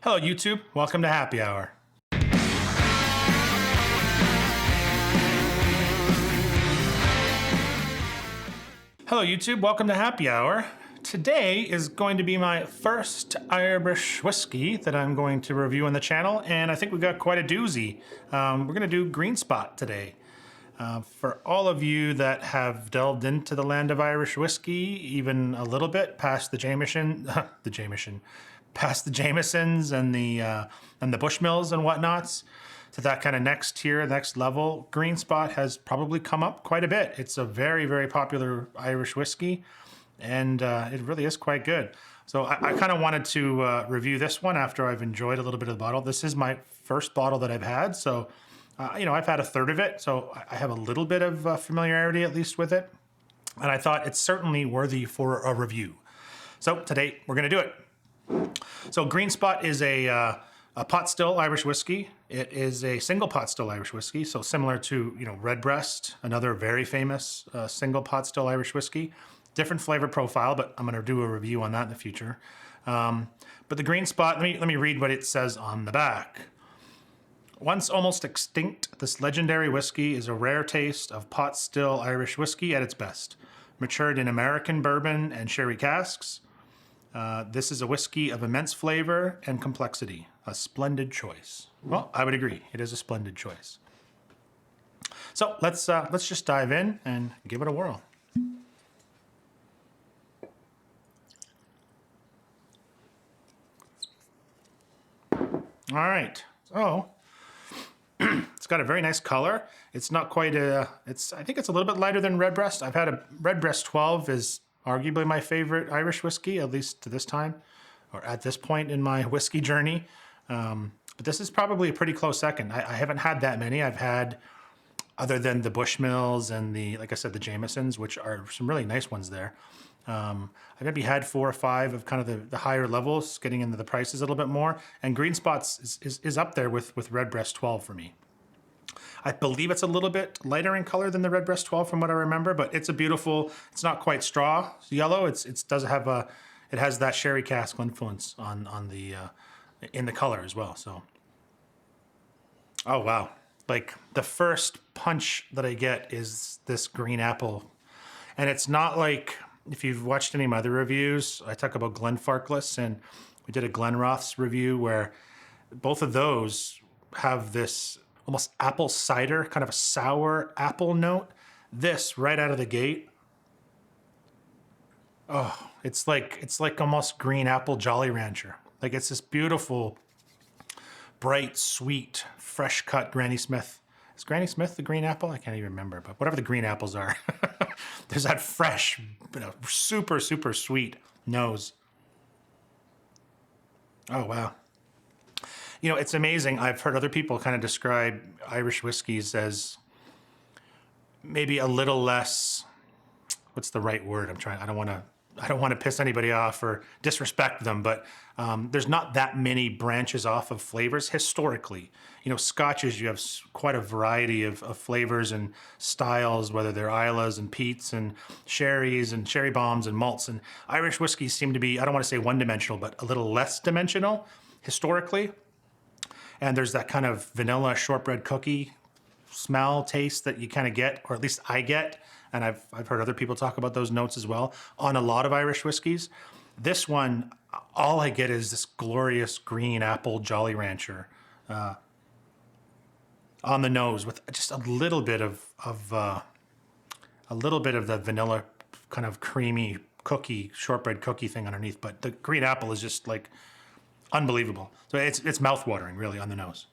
Hello, YouTube. Welcome to Happy Hour. Hello, YouTube. Welcome to Happy Hour. Today is going to be my first Irish whiskey that I'm going to review on the channel, and I think we got quite a doozy. We're going to do Green Spot today. For all of you that have delved into the land of Irish whiskey, even a little bit past the past the Jamesons and the Bushmills and whatnots, to that kind of next tier, next level, Green Spot has probably come up quite a bit. It's a very, very popular Irish whiskey, and it really is quite good. So I kind of wanted to review this one after I've enjoyed a little bit of the bottle. This is my first bottle that I've had, so I've had a third of it, so I have a little bit of familiarity at least with it, and I thought it's certainly worthy for a review. So today we're going to do it. So Green Spot is a pot still Irish whiskey. It is a single pot still Irish whiskey, so similar to Redbreast, another very famous single pot still Irish whiskey. Different flavor profile, but I'm going to do a review on that in the future. But the Green Spot, let me read what it says on the back. Once almost extinct, this legendary whiskey is a rare taste of pot still Irish whiskey at its best. Matured in American bourbon and sherry casks, this is a whiskey of immense flavor and complexity. A splendid choice. Well, I would agree. It is a splendid choice. So let's just dive in and give it a whirl. All right. So it's got a very nice color. It's not quite I think it's a little bit lighter than Redbreast. I've had a Redbreast 12 is arguably my favorite Irish whiskey, at least to this time, or at this point in my whiskey journey. But this is probably a pretty close second. I haven't had that many. I've had, other than the Bushmills and like I said, the Jamesons, which are some really nice ones there. I've maybe had 4 or 5 of kind of the higher levels, getting into the prices a little bit more. And Green Spots is up there with Redbreast 12 for me. I believe it's a little bit lighter in color than the Redbreast 12 from what I remember, but it's a beautiful, it's not quite straw yellow. It has that sherry cask influence on the, in the color as well. So, oh wow. Like the first punch that I get is this green apple, and it's not like, if you've watched any of my other reviews, I talk about Glenfarclas, and we did a Glenrothes review where both of those have this almost apple cider, kind of a sour apple note. This right out of the gate, oh, it's like almost green apple Jolly Rancher. Like it's this beautiful, bright, sweet, fresh cut Granny Smith. Is Granny Smith the green apple? I can't even remember, but whatever the green apples are. There's that fresh, super, super sweet nose. Oh, wow. It's amazing. I've heard other people kind of describe Irish whiskeys as maybe a little less, what's the right word? I don't want to piss anybody off or disrespect them, but there's not that many branches off of flavors historically. Scotches, you have quite a variety of flavors and styles, whether they're Islas and Peats and sherries and sherry bombs and malts. And Irish whiskeys seem to be, I don't want to say one-dimensional, but a little less dimensional historically. And there's that kind of vanilla shortbread cookie smell, taste that you kind of get, or at least I get. And I've heard other people talk about those notes as well on a lot of Irish whiskeys. This one, all I get is this glorious green apple Jolly Rancher on the nose, with just a little bit of the vanilla kind of creamy cookie, shortbread cookie thing underneath. But the green apple is just like unbelievable. So it's mouth-watering really on the nose.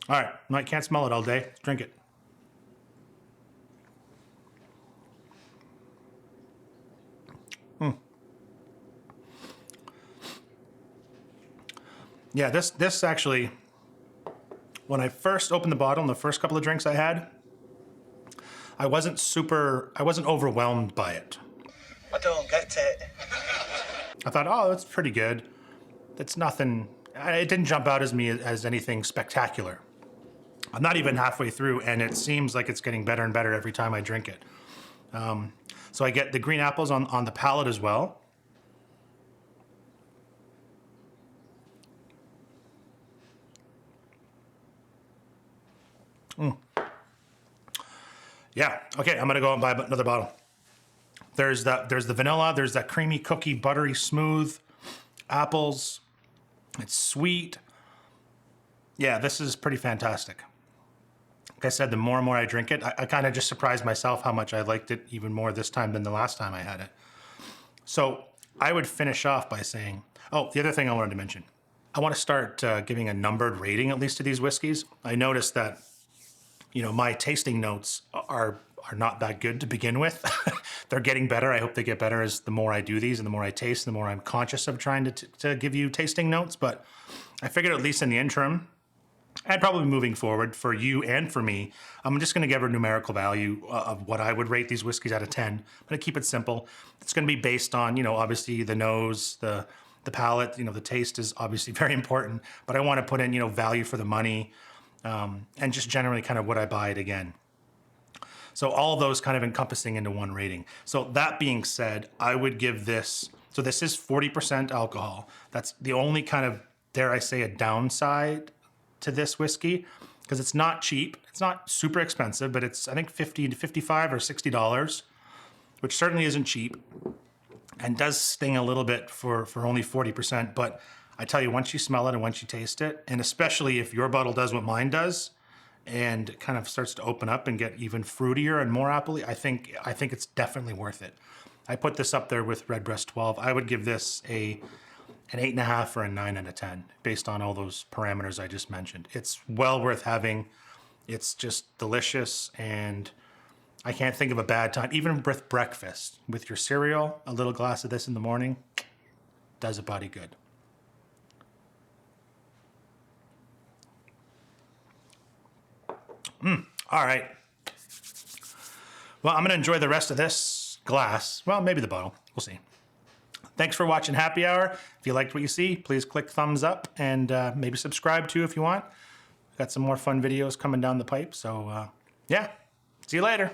All right, I can't smell it all day. Let's drink it. Yeah, this actually, when I first opened the bottle and the first couple of drinks I had, I wasn't overwhelmed by it. I don't get it. I thought, oh, that's pretty good. That's nothing, it didn't jump out as anything spectacular. I'm not even halfway through, and it seems like it's getting better and better every time I drink it. So I get the green apples on the palate as well. Yeah. Okay, I'm gonna go and buy another bottle. There's the vanilla. There's that creamy cookie, buttery smooth, apples. It's sweet. Yeah, this is pretty fantastic. Like I said, the more and more I drink it, I kind of just surprised myself how much I liked it even more this time than the last time I had it. So I would finish off by saying, oh, the other thing I wanted to mention, I want to start giving a numbered rating at least to these whiskeys. I noticed that, you know, my tasting notes are not that good to begin with. They're getting better. I hope they get better as the more I do these and the more I taste, the more I'm conscious of trying to give you tasting notes. But I figured at least in the interim, and probably moving forward for you and for me, I'm just going to give a numerical value of what I would rate these whiskeys out of 10. I'm going to keep it simple. It's going to be based on, you know, obviously the nose, the palate, you know, the taste is obviously very important, but I want to put in, you know, value for the money, and just generally kind of would I buy it again. So all of those kind of encompassing into one rating. So that being said, I would give this, so this is 40% alcohol. That's the only kind of, dare I say, a downside to this whiskey, because it's not cheap. It's not super expensive, but it's, I think, $50 to $55 or $60, which certainly isn't cheap and does sting a little bit for only 40%. But I tell you, once you smell it and once you taste it, and especially if your bottle does what mine does and kind of starts to open up and get even fruitier and more appley, I think it's definitely worth it. I put this up there with Redbreast 12. I would give this an 8.5 or a 9 out of 10 based on all those parameters I just mentioned. It's well worth having. It's just delicious, and I can't think of a bad time. Even with breakfast, with your cereal, a little glass of this in the morning does a body good. All right. Well, I'm going to enjoy the rest of this glass. Well, maybe the bottle. We'll see. Thanks for watching Happy Hour. If you liked what you see, please click thumbs up and maybe subscribe too if you want. Got some more fun videos coming down the pipe. So, yeah. See you later.